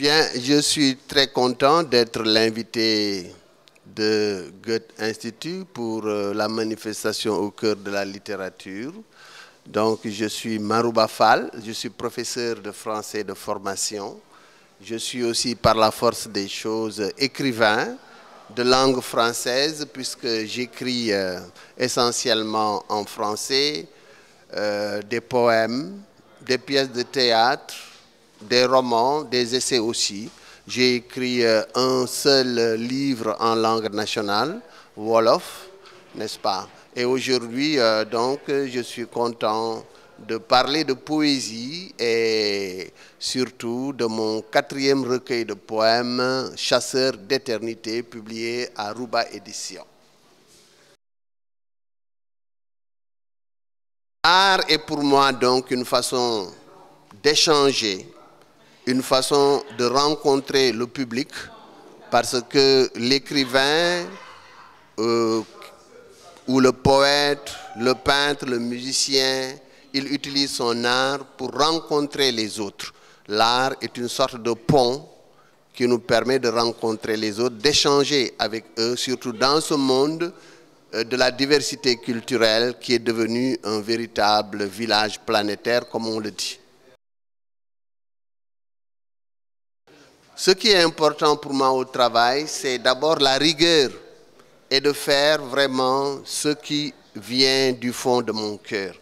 Bien, je suis très content d'être l'invité de Goethe-Institut pour la manifestation au cœur de la littérature. Donc, je suis Marouba Fall, je suis professeur de français de formation. Je suis aussi, par la force des choses, écrivain de langue française, puisque j'écris essentiellement en français, des poèmes, des pièces de théâtre, des romans, des essais aussi. J'ai écrit un seul livre en langue nationale, Wolof, n'est-ce pas? Et aujourd'hui, donc, je suis content de parler de poésie et surtout de mon 4e recueil de poèmes, Chasseur d'éternité, publié à Rouba Édition. L'art est pour moi donc une façon d'échanger, une façon de rencontrer le public, parce que l'écrivain ou le poète, le peintre, le musicien, il utilise son art pour rencontrer les autres. L'art est une sorte de pont qui nous permet de rencontrer les autres, d'échanger avec eux, surtout dans ce monde de la diversité culturelle qui est devenu un véritable village planétaire, comme on le dit. Ce qui est important pour moi au travail, c'est d'abord la rigueur et de faire vraiment ce qui vient du fond de mon cœur.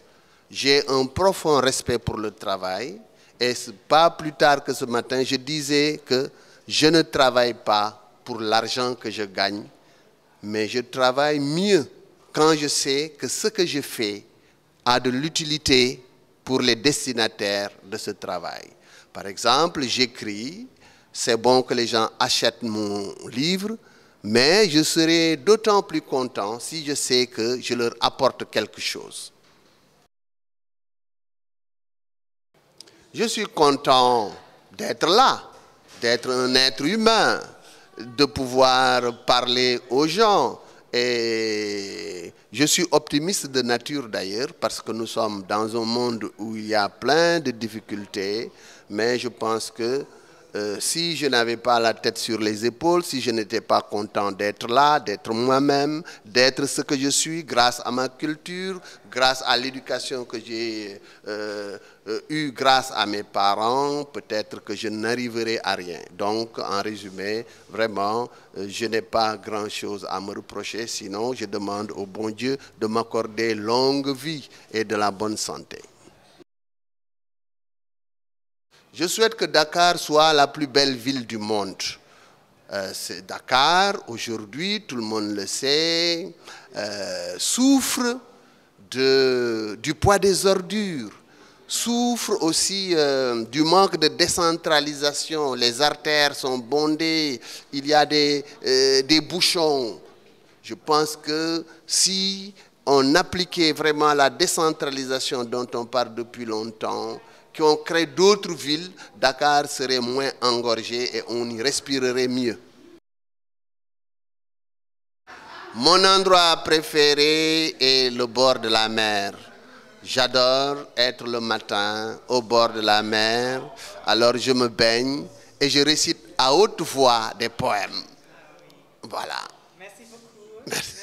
J'ai un profond respect pour le travail et pas plus tard que ce matin, je disais que je ne travaille pas pour l'argent que je gagne, mais je travaille mieux quand je sais que ce que je fais a de l'utilité pour les destinataires de ce travail. Par exemple, j'écris, c'est bon que les gens achètent mon livre, mais je serai d'autant plus content si je sais que je leur apporte quelque chose. Je suis content d'être là, d'être un être humain, de pouvoir parler aux gens. Et je suis optimiste de nature d'ailleurs, parce que nous sommes dans un monde où il y a plein de difficultés, mais je pense que si je n'avais pas la tête sur les épaules, si je n'étais pas content d'être là, d'être moi-même, d'être ce que je suis grâce à ma culture, grâce à l'éducation que j'ai eue grâce à mes parents, peut-être que je n'arriverai à rien. Donc, en résumé, vraiment, je n'ai pas grand-chose à me reprocher, sinon je demande au bon Dieu de m'accorder longue vie et de la bonne santé. Je souhaite que Dakar soit la plus belle ville du monde. Dakar, aujourd'hui, tout le monde le sait, souffre du poids des ordures, souffre aussi du manque de décentralisation. Les artères sont bondées, il y a des bouchons. Je pense que si on appliquait vraiment la décentralisation dont on parle depuis longtemps, qu'on crée d'autres villes, Dakar serait moins engorgé et on y respirerait mieux. Mon endroit préféré est le bord de la mer. J'adore être le matin au bord de la mer, alors je me baigne et je récite à haute voix des poèmes. Voilà. Merci beaucoup. Merci.